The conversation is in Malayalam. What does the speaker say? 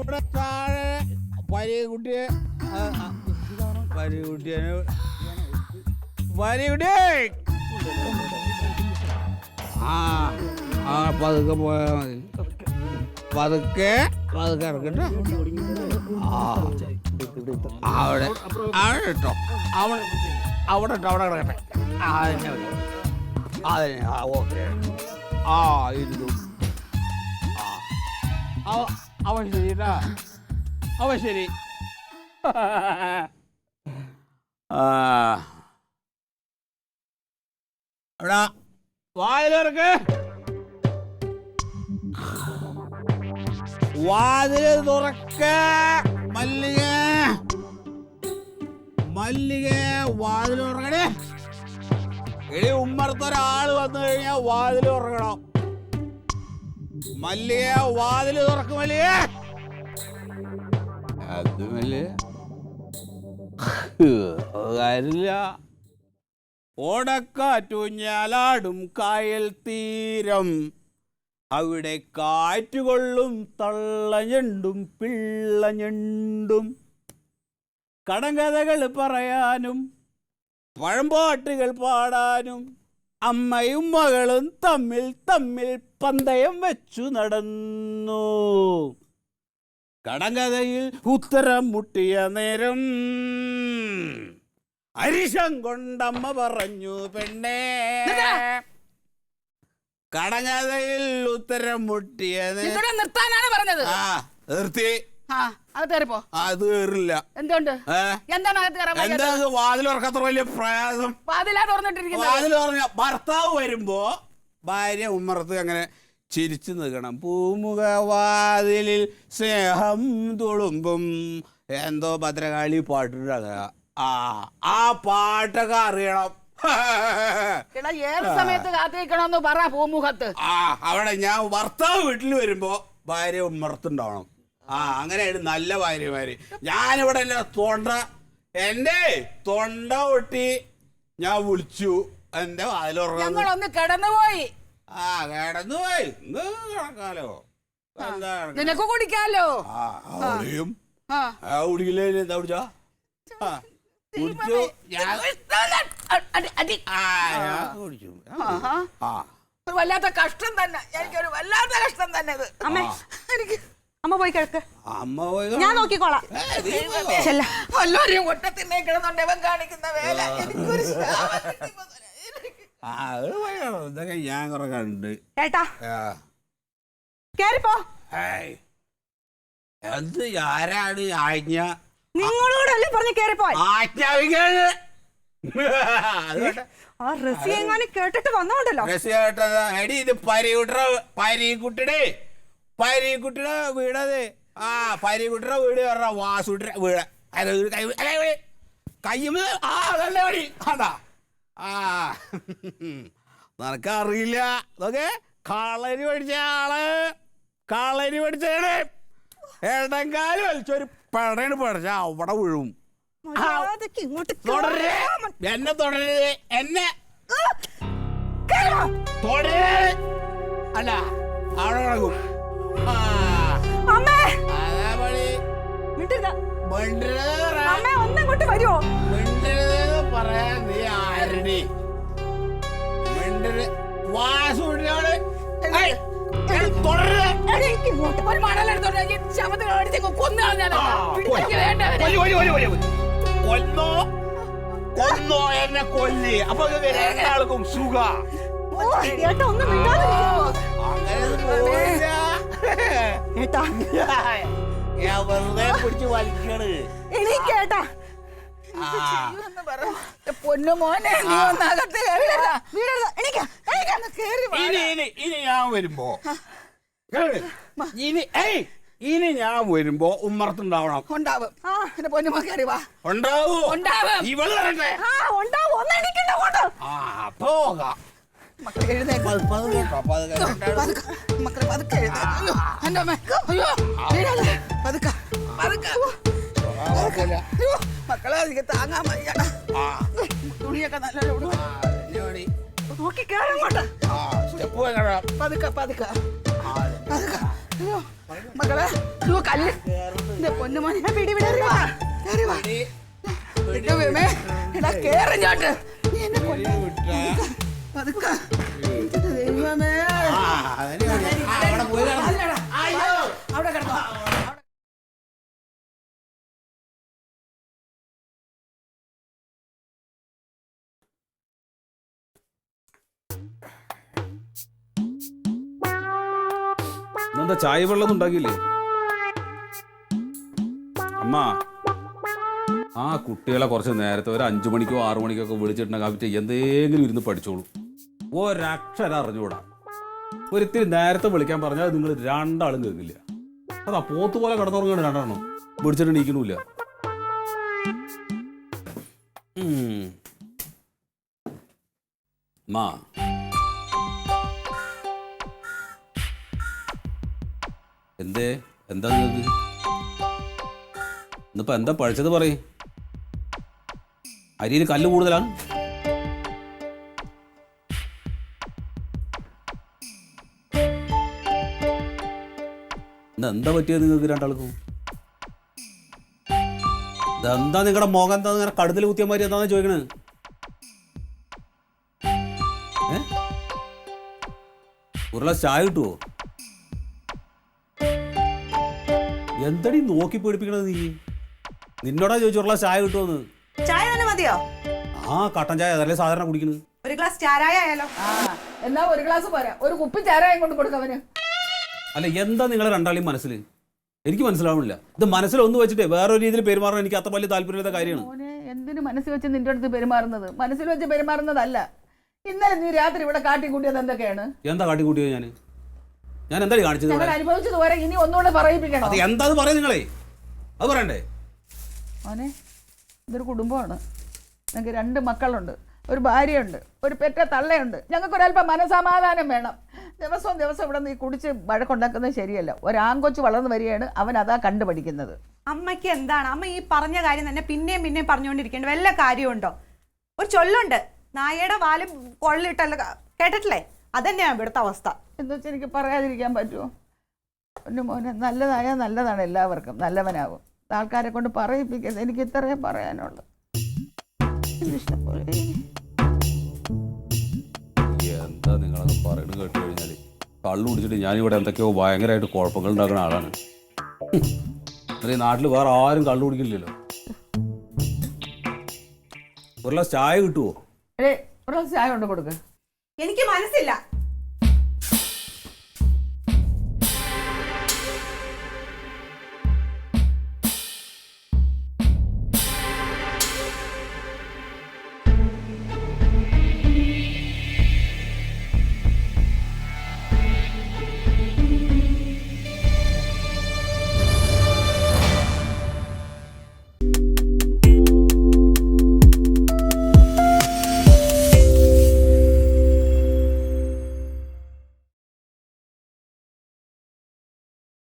ഇവിടെ താഴെ പരികുട്ടിയെ പതുക്കെ പോയാൽ മതി. പതുക്കെ ഇറക്കട്ടോ. അവിടെ ഇട്ടോ, അവിടെ കിടക്കട്ടെ. അതിനെ ഓക്കെ. ഇരുന്നു. അവൻ ശരിട്ടാ, അവൻ ശരി. എടാ വാതിലിറക്ക്, വാതില് തുറക്ക. മല്ലിക വാതിൽ തുറക്കണേ. എടി ഉമ്മർത്തൊരാള് വന്നു കഴിഞ്ഞാൽ വാതിൽ തുറക്കണം. മല്ലിക വാതില് തുറക്കും. മല്ലിക അത് മല്ലിക കാര്യമില്ല. ഓടക്കാറ്റൂഞ്ഞാലാടും കായൽ തീരം, അവിടെ കാറ്റുകൊള്ളും തള്ളഞ്ഞെണ്ടും പിള്ളഞ്ഞെണ്ടും. കടങ്കഥകൾ പറയാനും പഴമ്പാട്ടുകൾ പാടാനും അമ്മയും മകളും തമ്മിൽ പന്തയം വെച്ചു നടന്നു. കടങ്കഥയിൽ ഉത്തരം മുട്ടിയ നേരം അരിശം കൊണ്ടമ്മ പറഞ്ഞു പെണ്ണേ. കടങ്കഥയിൽ ഉത്തരം മുട്ടിയ നിർത്താനാണ് പറഞ്ഞത്. നിർത്തി. അത് കേറില്ല. എന്തുകൊണ്ട്? എന്താ വാതിലുറക്കത്ര വലിയ പ്രയാസം? വാതിൽ തുറഞ്ഞ ഭർത്താവ് വരുമ്പോ ഭാര്യ ഉമ്മറത്ത് അങ്ങനെ ചിരിച്ചു നിൽക്കണം. പൂമുഖ വാതിലിൽ സ്നേഹം തുളുമ്പും എന്തോ ഭദ്രകാളി പാട്ടിട്ട് ആ പാട്ടൊക്കെ അറിയണം. ഏത് സമയത്ത് കാത്തിരിക്കണമെന്ന് പറ. പൂമുഖത്ത് അവിടെ ഞാൻ ഭർത്താവ് വീട്ടിൽ വരുമ്പോ ഭാര്യ ഉമ്മറത്തുണ്ടാവണം. അങ്ങനെയാണ് നല്ല ഭാര്യമാര്. ഞാനിവിടെ എന്റെ തൊണ്ട പൊട്ടി ഞാൻ വിളിച്ചു. എന്റെ വാതിലുറങ്ങി കിടന്നുപോയി. കിടന്നുപോയി. കിടക്കാലോ, നിനക്ക് കുടിക്കാലോ. കുടിക്കില്ലേ? എന്താ കുടിച്ചാ? കുടിച്ചു. കുടിച്ചു. വല്ലാത്ത കഷ്ടം തന്നെ. എനിക്കൊരു വല്ലാത്ത കഷ്ടം തന്നെ ഇത്. അമ്മ പോയി കിടക്ക്. അമ്മ പോയി, ഞാൻ നോക്കിക്കോളാം. വല്ലവരെയും ഒട്ടത്തിനെ കിടന്നുണ്ട് ഇവൻ കാണിക്കുന്ന വേല. ഇതൊക്കെ ഞാൻ കുറെ കണ്ട്. ഏട്ടാ കേറിപ്പോ. എന്ത് ആരാണ് ആജ്ഞ? നിങ്ങളോടല്ലേ പറഞ്ഞ് കേറിപ്പോ. ആജ്ഞാപിക്കാണ്. റസി എങ്ങാനും കേട്ടിട്ട് വന്നോണ്ടല്ലോ. റസി കേട്ടതാ. എടി ഇത് പരീക്കുട്ടിയുടെ വീടത്. പരീക്കുട്ടിയുടെ വീട് പറഞ്ഞ വാസുട്ടിയുടെ വീട്. കയ്യുമ്പോ വടി അതാ. നിനക്കറിയില്ല. അതൊക്കെ കളരി പഠിച്ചാണ്. എടങ്കാലും വലിച്ചൊരു പടയാണ് പഠിച്ച അവിടെ വീഴും. എന്നെ തുടരരുത്. എന്നെ തുടരരുത്. അല്ല അവിടെ കിടക്കും. പറയാൻ നീ ആരുടെ? വാസുട്ടിനോട് കൊന്നോ എന്നെ കൊല്ലി. അപ്പൊ രണ്ടാൾക്കും സുഖ. ഞാൻ വെറുതെ പിടിച്ച് വലിക്കണ്. പൊന്നുമോനെ ഇനി ഞാൻ വരുമ്പോ ഇനി ഞാൻ വരുമ്പോ ഉമ്മറത്തുണ്ടാവണം. ഉണ്ടാവും. പൊന്നുമോ കയറി വാ. ഉണ്ടാവും. ഇവള് വരട്ടെ. പോകാം. മക്കളെ അധികം താങ്ങാൻ വയ്യടാ. തുണിയൊക്കെ നല്ല നോക്കി കേറങ്ങോട്ട്. പതുക്കെ മക്കളെ ഇതോ കല്ല്. എന്റെ പൊന്നുമോനെ പിടി കേറി വാ. എന്റെ ദൈവമേ. എടാ കേറിഞ്ഞോട്ട്. നീ എന്നെ കൊല്ലാൻ പതുക്കെ. എന്റെ ദൈവമേ. അല്ലടാ. അയ്യോ അവിടെ കിടന്നോ. എന്താ ചായ വെള്ളം ഉണ്ടാക്കിയില്ലേ അമ്മ? ആ കുട്ടികളെ കുറച്ച് നേരത്തെ ഒരു 5 മണിക്കോ 6 മണിക്കോ ഒക്കെ വിളിച്ചിട്ടുണ്ടെങ്കിൽ അവറ്റ് എന്തെങ്കിലും ഇരുന്ന് പഠിച്ചോളൂ. ഒരക്ഷരം അറിഞ്ഞുകൂടാ. ഒരിത്തിരി നേരത്തെ വിളിക്കാൻ പറഞ്ഞാൽ നിങ്ങൾ രണ്ടാളും കേൾക്കില്ല. അതാ പോത്ത് പോലെ കിടന്നുറങ്ങണം രണ്ടെണ്ണം വിളിച്ചിട്ട് എണീക്കണില്ല. മാ എന്താ നിങ്ങൾക്ക് ഇന്നിപ്പോ എന്താ പഴിച്ചത് പറയും? അരിയിൽ കല്ല് കൂടുതലാണ്. എന്താ പറ്റിയത് നിങ്ങൾക്ക് രണ്ടാൾക്കും? ഇതെന്താ നിങ്ങളുടെ മുഖം എന്താ ഇങ്ങനെ കടുതൽ കുത്തിയമാരി എന്താന്ന് ചോദിക്കണേ? ഒരു ഗ്ലാസ് ചായ കിട്ടുമോ? എന്തടി നോക്കി പേടിപ്പിക്കണത് നീ? നിന്നോടാ ചോദിച്ചു ഒരു ഗ്ലാസ് ചായ കിട്ടുമെന്ന്. ചായ തന്നെ മതിയോ? ആ കട്ടൻ ചായ അതല്ലേ സാധാരണ കുടിക്കുന്നത്. ഒരു ഗ്ലാസ് ചാരായ ആയാലോ? എന്നാ ഒരു ഗ്ലാസ് പോരാ, ഒരു കുപ്പി ചാരായം കൊണ്ട് കൊടുക്കവന്. അല്ല എന്താ നിങ്ങളെ രണ്ടാളെയും മനസ്സിൽ? എനിക്ക് മനസ്സിലാവുന്നില്ല. ഇത് മനസ്സിലൊന്ന് വെച്ചിട്ടേ വേറൊരു രീതിയിൽ പെരുമാറാൻ എനിക്ക് അത്ര വലിയ താല്പര്യമുള്ള കാര്യമാണ്. മോനെ എന്തിനു മനസ്സിൽ വെച്ച് നിന്റെ അടുത്ത് പെരുമാറുന്നത്? മനസ്സിൽ വെച്ച് പെരുമാറുന്നതല്ല. ഇന്നലെ നീ രാത്രി ഇവിടെ കാട്ടിക്കൂട്ടിയത് എന്തൊക്കെയാണ്? എന്താ കാട്ടിക്കൂട്ടിയത്? ഞാൻ എന്താ കാണിച്ചത്? ഞങ്ങൾ അനുഭവിച്ചത് വരെ ഇനി ഒന്നുകൂടെ പറയിപ്പിക്കണം. അത് എന്താന്ന് പറയാ നിങ്ങളെ? അത് പറയണ്ടേ? മോനെ ഇതൊരു കുടുംബമാണ്. ഞങ്ങൾക്ക് 2 മക്കളുണ്ട്, ഒരു ഭാര്യയുണ്ട്, ഒരു പെറ്റ തള്ളയുണ്ട്. ഞങ്ങൾക്കൊരല്പം മനസമാധാനം വേണം. ദിവസം ഇവിടെ നീ കുടിച്ച് വഴക്കുണ്ടാക്കുന്നത് ശരിയല്ല. ഒരാങ്കൊച്ച് വളർന്നു വരികയാണ്, അവൻ അതാ കണ്ടുപഠിക്കുന്നത്. അമ്മയ്ക്ക് എന്താണ് അമ്മ ഈ പറഞ്ഞ കാര്യം തന്നെ പിന്നെയും പിന്നെയും പറഞ്ഞുകൊണ്ടിരിക്കേണ്ട വല്ല കാര്യമുണ്ടോ? ഒരു ചൊല്ലുണ്ട്, നായയുടെ വാല് കൊള്ളിട്ടല്ല, കേട്ടിട്ടില്ലേ? അതന്നെയാണ് ഇവിടുത്തെ അവസ്ഥ. എന്ന് വെച്ചാൽ എനിക്ക് പറയാതിരിക്കാൻ പറ്റുമോ? എൻ്റെ മോനെ നല്ലതായാൽ നല്ലതാണ്, എല്ലാവർക്കും നല്ലവനാകും. ആൾക്കാരെ കൊണ്ട് പറയിപ്പിക്കുന്നത്. എനിക്ക് ഇത്രയും പറയാനുള്ളൂ. എന്താ നിങ്ങളൊക്കെ പറയുന്നത് കേട്ട് കഴിഞ്ഞാൽ കള്ളു കുടിച്ചിട്ട് ഞാനിവിടെ എന്തൊക്കെയോ ഭയങ്കരമായിട്ട് കുഴപ്പങ്ങൾ ഉണ്ടാക്കുന്ന ആളാണ്. ഈ നാട്ടിൽ വേറെ ആരും കള്ളു കുടിക്കില്ലല്ലോ. ഒരു ഗ്ലാസ് ചായ കിട്ടുമോ? ഒരു ഗ്ലാസ് ചായ കൊണ്ട് കൊടുക്ക്. എനിക്ക് മനസ്സില്ല.